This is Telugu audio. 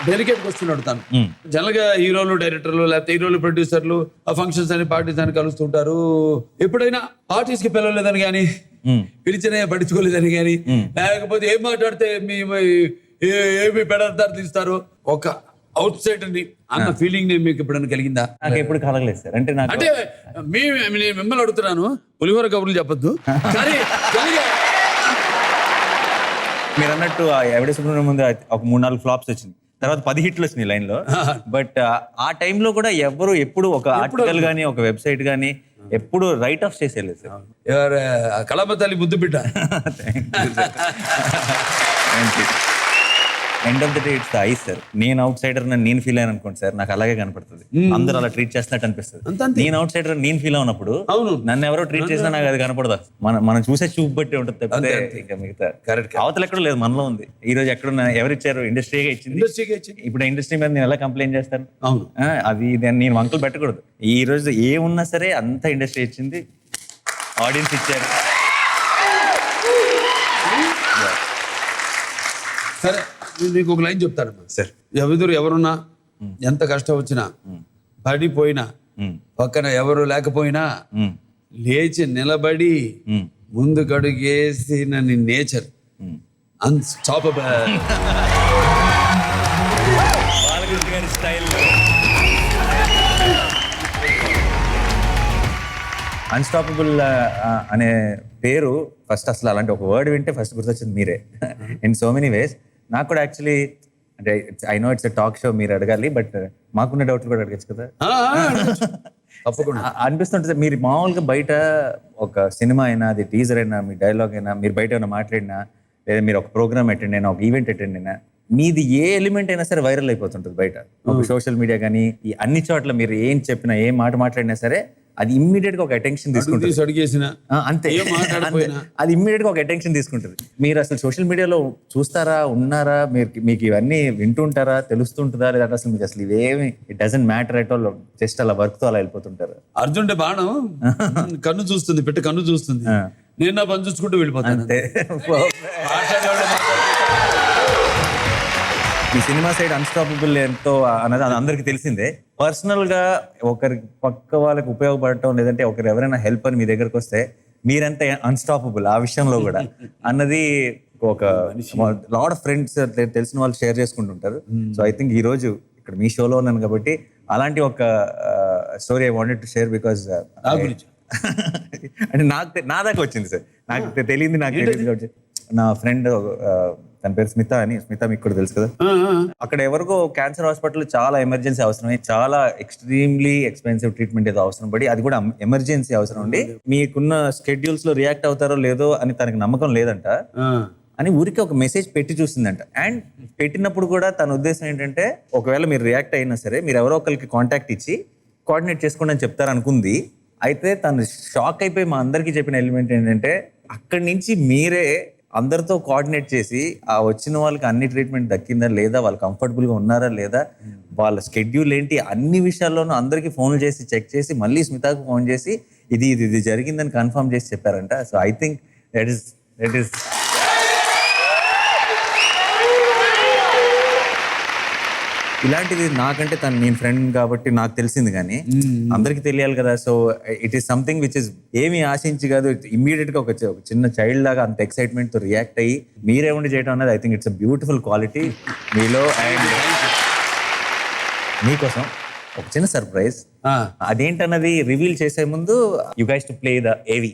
డెలికేట్ క్వశ్చన్ అడుగుతాను. జనరల్ గా హీరోలు, డైరెక్టర్లు, లేకపోతే హీరోలు, ప్రొడ్యూసర్లు ఆ ఫంక్షన్స్ అని పార్టీస్ అని కలుస్తుంటారు. ఎప్పుడైనా పార్టీస్ కి పిలవలేదని కానీ, పిలిచిన పట్టించుకోలేదని కానీ, లేకపోతే ఏం మాట్లాడితే ఏమి పెడతారు తీస్తారు, ఒక అవుట్ సైడ్ ని అన్న ఫీలింగ్ మీకు ఎప్పుడైనా కలిగిందా? నాకు ఎప్పుడు కలగలేదు సార్. అంటే నాకు అంటే నేను మిమ్మల్ని అడుగుతున్నాను, పులిహోర కబుర్లు చెప్పొద్దు కానీ మీరు అన్నట్టు ఎవడే సుబ్రహ్మణ్యం ముందు ఒక 3-4 ఫ్లాప్స్ వచ్చింది, తర్వాత 10 హిట్లు వచ్చినాయి లైన్ లో. బట్ ఆ టైంలో కూడా ఎవరు ఎప్పుడు ఒక ఆర్టికల్ గానీ ఒక వెబ్సైట్ గానీ ఎప్పుడు రైట్ ఆఫ్ చేసేయలేదు సార్. ఎవరు కళామ తల్లి ముద్దు బిడ్డ. End of the day it's the eyes sir. నేను అవుట్ సైడర్ నేను ఫీల్ అయ్యాను అనుకోండి సార్, నాకు అలాగే కనపడుతుంది. అందరూ అలా ట్రీట్ చేస్తున్నట్టు అనిపిస్తుంది. నేను అవుట్ సైడర్ నేను ఫీల్ అవునప్పుడు నన్ను ఎవరో ట్రీట్ చేసినా నాకు అది కనపడదు. మనం చూసే చూపు బట్టి ఉంటుంది తప్పితే ఇంకా మిగతా అవతల ఎక్కడ లేదు, మనలో ఉంది. ఈ రోజు ఎక్కడ ఎవరు ఇచ్చారు? ఇండస్ట్రీగా ఇచ్చింది. ఇప్పుడు ఇండస్ట్రీ మీద నేను ఎలా కంప్లైంట్ చేస్తాను? అది నేను వంకలు పెట్టకూడదు. ఈ రోజు ఏమున్నా సరే అంత ఇండస్ట్రీ ఇచ్చింది, ఆడియన్స్ ఇచ్చారు. సరే నీకు ఒక లైన్ చెప్తానమ్మా సార్. ఎవరున్నా, ఎంత కష్టం వచ్చినా, పడిపోయినా, పక్కన ఎవరు లేకపోయినా లేచి నిలబడి ముందు కడుగేసిన నీ నేచర్ అన్స్టాపబుల్. అన్స్టాపబుల్ అనే పేరు ఫస్ట్ అసలు అలాంటి ఒక వర్డ్ వింటే ఫస్ట్ గుర్తొచ్చింది మీరే. In so many ways. నాకు కూడా యాక్చువల్లీ అంటే I know it's a talk show, మీరు అడగాలి, బట్ మాకున్న డౌట్లు కూడా అడగచ్చు కదా. తప్పకుండా అనిపిస్తుంటుంది. మీరు మామూలుగా బయట ఒక సినిమా అయినా, అది టీజర్ అయినా, మీ డైలాగ్ అయినా, మీరు బయట ఏమైనా మాట్లాడినా, లేదా మీరు ఒక ప్రోగ్రామ్ అటెండ్ అయినా, ఒక ఈవెంట్ అటెండ్ అయినా, మీది ఏ ఎలిమెంట్ అయినా సరే వైరల్ అయిపోతుంటుంది బయట. ఒక సోషల్ మీడియా కానీ ఈ అన్ని చోట్ల మీరు ఏం చెప్పినా, ఏ మాట మాట్లాడినా సరే అది ఇమ్మీడియట్ గా ఒక అటెన్షన్ తీసుకుంటుంది. అంతే, అది ఇమ్మీడియట్ గా ఒక అటెన్షన్ తీసుకుంటుంది. మీరు అసలు సోషల్ మీడియాలో చూస్తారా, ఉన్నారా, మీకు ఇవన్నీ వింటుంటారా, తెలుస్తుంటుందా, లేదా అసలు మీకు అసలు ఇవేమి it doesn't matter at all, just అలా వర్క్ తో అలా వెళ్ళిపోతుంటారు. అర్జున్ బాణం కన్ను చూస్తుంది, పెట్టి కన్ను చూస్తుంది, నేను నా పని చూసుకుంటూ వెళ్ళిపోతాను. అంతే. ఈ సినిమా సైడ్ అన్స్టాపబుల్ ఎంతో అన్నది అందరికి తెలిసిందే. పర్సనల్ గా ఒకరి పక్క వాళ్ళకి ఉపయోగపడటం, లేదంటే ఒకరు ఎవరైనా హెల్ప్ అని మీ దగ్గరకు వస్తే మీరంతా అన్స్టాపబుల్ ఆ విషయంలో కూడా అన్నది ఒక లాట్ ఆఫ్ ఫ్రెండ్స్ తెలిసిన వాళ్ళు షేర్ చేసుకుంటుంటారు. సో ఐ థింక్ ఈ రోజు ఇక్కడ మీ షోలో ఉన్నాను కాబట్టి అలాంటి ఒక story I wanted to share. Because అంటే నా దాకా వచ్చింది సార్, నాకు తెలియదు, నా ఫ్రెండ్ తన పేరు స్మిత అని. స్మిత మీకు కూడా తెలుసు కదా. అక్కడ ఎవరికో క్యాన్సర్ హాస్పిటల్ చాలా ఎమర్జెన్సీ అవసరమై, చాలా ఎక్స్ట్రీమ్లీ ఎక్స్పెన్సివ్ ట్రీట్మెంట్ ఏదో అవసరం పడి, అది కూడా ఎమర్జెన్సీ అవసరం ఉండి, మీకున్న స్కెడ్యూల్స్ లో రియాక్ట్ అవుతారో లేదో అని తనకి నమ్మకం లేదంట అని ఊరికి ఒక మెసేజ్ పెట్టి చూసిందంట. అండ్ పెట్టినప్పుడు కూడా తన ఉద్దేశం ఏంటంటే, ఒకవేళ మీరు రియాక్ట్ అయినా సరే మీరు ఎవరో ఒకరికి కాంటాక్ట్ ఇచ్చి కోఆర్డినేట్ చేసుకోండి అని చెప్తారు అనుకుంది. అయితే తను షాక్ అయిపోయి మా అందరికీ చెప్పిన ఎలిమెంట్ ఏంటంటే, అక్కడి నుంచి మీరే అందరితో కోఆర్డినేట్ చేసి ఆ వచ్చిన వాళ్ళకి అన్ని ట్రీట్మెంట్ దక్కిందా లేదా, వాళ్ళు కంఫర్టబుల్గా ఉన్నారా లేదా, వాళ్ళ స్కెడ్యూల్ ఏంటి, అన్ని విషయాల్లోనూ అందరికీ ఫోన్లు చేసి చెక్ చేసి మళ్ళీ స్మితాకు ఫోన్ చేసి ఇది జరిగిందని కన్ఫర్మ్ చేసి చెప్పారంట. So I think that is ఇలాంటిది నాకంటే నేను ఫ్రెండ్ కాబట్టి నాకు తెలిసింది, కానీ అందరికి తెలియాలి కదా. So it is something which is ఏమి ఆశించి కాదు, ఇమ్మీడియట్ గా ఒక చిన్న చైల్డ్ లాగా అంత ఎక్సైట్మెంట్ తో రియాక్ట్ అయ్యి మీరే ఉండి చేయడం అనేది I think it's a beautiful quality మీలో. అండ్ మీకోసం ఒక చిన్న సర్ప్రైజ్, అదేంటన్నది రివీల్ చేసే ముందు you guys to play the ఏవి.